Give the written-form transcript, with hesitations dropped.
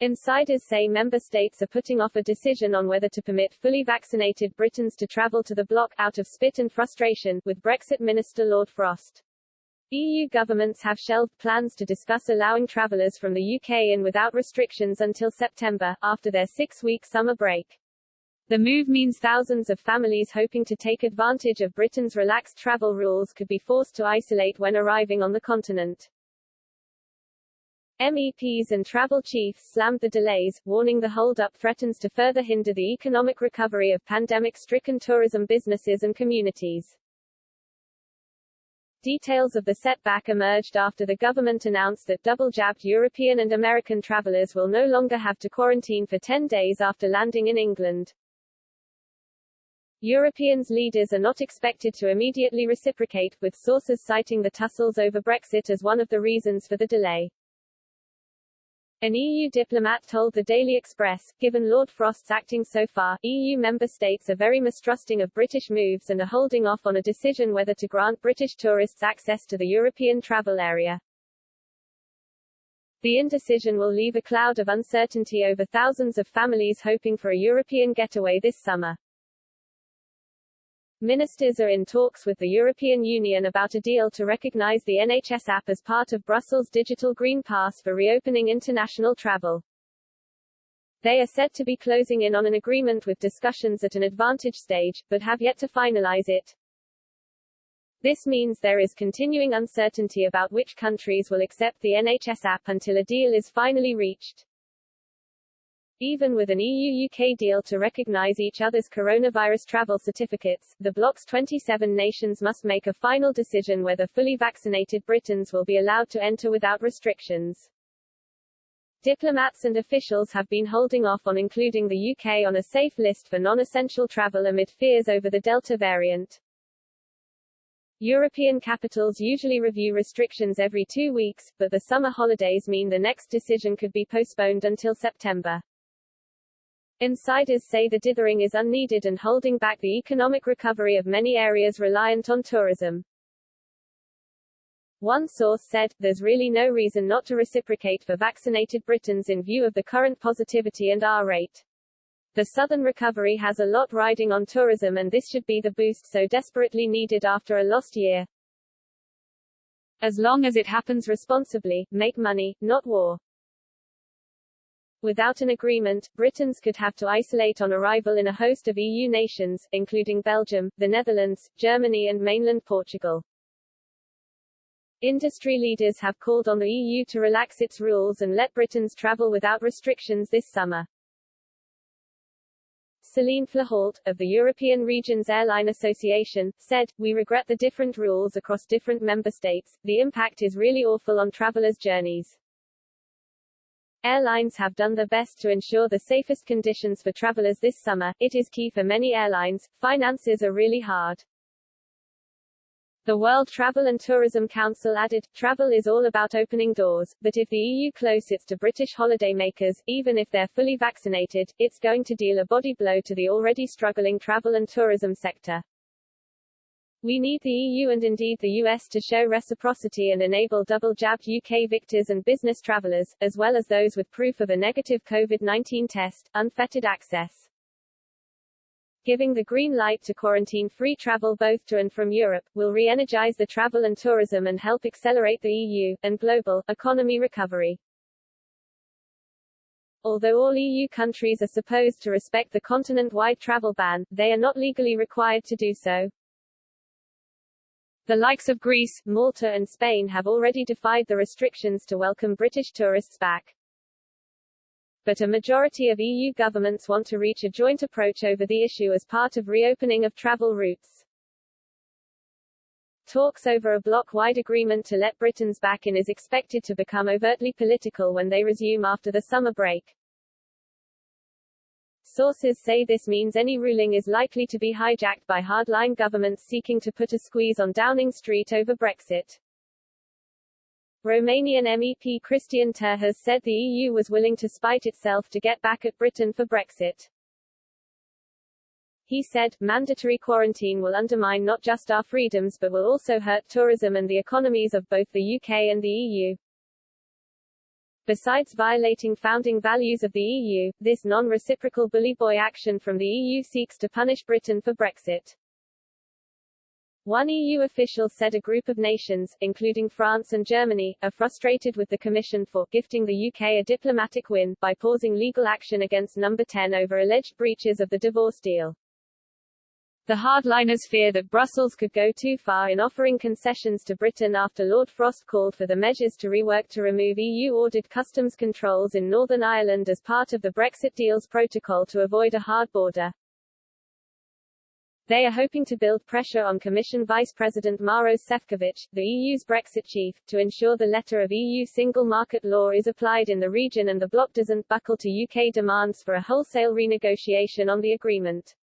Insiders say member states are putting off a decision on whether to permit fully vaccinated Britons to travel to the bloc out of spite and frustration with Brexit Minister Lord Frost. EU governments have shelved plans to discuss allowing travellers from the UK in without restrictions until September, after their 6-week summer break. The move means thousands of families hoping to take advantage of Britain's relaxed travel rules could be forced to isolate when arriving on the continent. MEPs and travel chiefs slammed the delays, warning the hold-up threatens to further hinder the economic recovery of pandemic-stricken tourism businesses and communities. Details of the setback emerged after the government announced that double-jabbed European and American travellers will no longer have to quarantine for 10 days after landing in England. Europeans' leaders are not expected to immediately reciprocate, with sources citing the tussles over Brexit as one of the reasons for the delay. An EU diplomat told the Daily Express, given Lord Frost's acting so far, EU member states are very mistrusting of British moves and are holding off on a decision whether to grant British tourists access to the European travel area. The indecision will leave a cloud of uncertainty over thousands of families hoping for a European getaway this summer. Ministers are in talks with the European Union about a deal to recognise the NHS app as part of Brussels' digital Green Pass for reopening international travel. They are said to be closing in on an agreement with discussions at an advanced stage, but have yet to finalise it. This means there is continuing uncertainty about which countries will accept the NHS app until a deal is finally reached. Even with an EU-UK deal to recognise each other's coronavirus travel certificates, the bloc's 27 nations must make a final decision whether fully vaccinated Britons will be allowed to enter without restrictions. Diplomats and officials have been holding off on including the UK on a safe list for non-essential travel amid fears over the Delta variant. European capitals usually review restrictions every 2 weeks, but the summer holidays mean the next decision could be postponed until September. Insiders say the dithering is unneeded and holding back the economic recovery of many areas reliant on tourism. One source said, "There's really no reason not to reciprocate for vaccinated Britons in view of the current positivity and R rate. The southern recovery has a lot riding on tourism and this should be the boost so desperately needed after a lost year. As long as it happens responsibly, make money, not war." Without an agreement, Britons could have to isolate on arrival in a host of EU nations, including Belgium, the Netherlands, Germany and mainland Portugal. Industry leaders have called on the EU to relax its rules and let Britons travel without restrictions this summer. Celine Flahault, of the European Regions Airline Association, said, "We regret the different rules across different member states. The impact is really awful on travelers' journeys. Airlines have done their best to ensure the safest conditions for travelers this summer. It is key for many airlines. Finances are really hard." The World Travel and Tourism Council added, "Travel is all about opening doors, but if the EU closes it to British holidaymakers, even if they're fully vaccinated, it's going to deal a body blow to the already struggling travel and tourism sector. We need the EU and indeed the US to show reciprocity and enable double-jabbed UK victors and business travellers, as well as those with proof of a negative COVID-19 test, unfettered access. Giving the green light to quarantine-free travel both to and from Europe, will re-energise the travel and tourism and help accelerate the EU, and global, economy recovery." Although all EU countries are supposed to respect the continent-wide travel ban, they are not legally required to do so. The likes of Greece, Malta and Spain have already defied the restrictions to welcome British tourists back. But a majority of EU governments want to reach a joint approach over the issue as part of reopening of travel routes. Talks over a bloc-wide agreement to let Britons back in is expected to become overtly political when they resume after the summer break. Sources say this means any ruling is likely to be hijacked by hardline governments seeking to put a squeeze on Downing Street over Brexit. Romanian MEP Cristian Terhas said the EU was willing to spite itself to get back at Britain for Brexit. He said, "Mandatory quarantine will undermine not just our freedoms but will also hurt tourism and the economies of both the UK and the EU. Besides violating founding values of the EU, this non-reciprocal bully boy action from the EU seeks to punish Britain for Brexit. One EU official said a group of nations, including France and Germany, are frustrated with the Commission for gifting the UK a diplomatic win by pausing legal action against Number 10 over alleged breaches of the divorce deal. The hardliners fear that Brussels could go too far in offering concessions to Britain after Lord Frost called for the measures to rework to remove EU-ordered customs controls in Northern Ireland as part of the Brexit deal's protocol to avoid a hard border. They are hoping to build pressure on Commission Vice President Maros Sefcovic, the EU's Brexit chief, to ensure the letter of EU single market law is applied in the region and the bloc doesn't buckle to UK demands for a wholesale renegotiation on the agreement.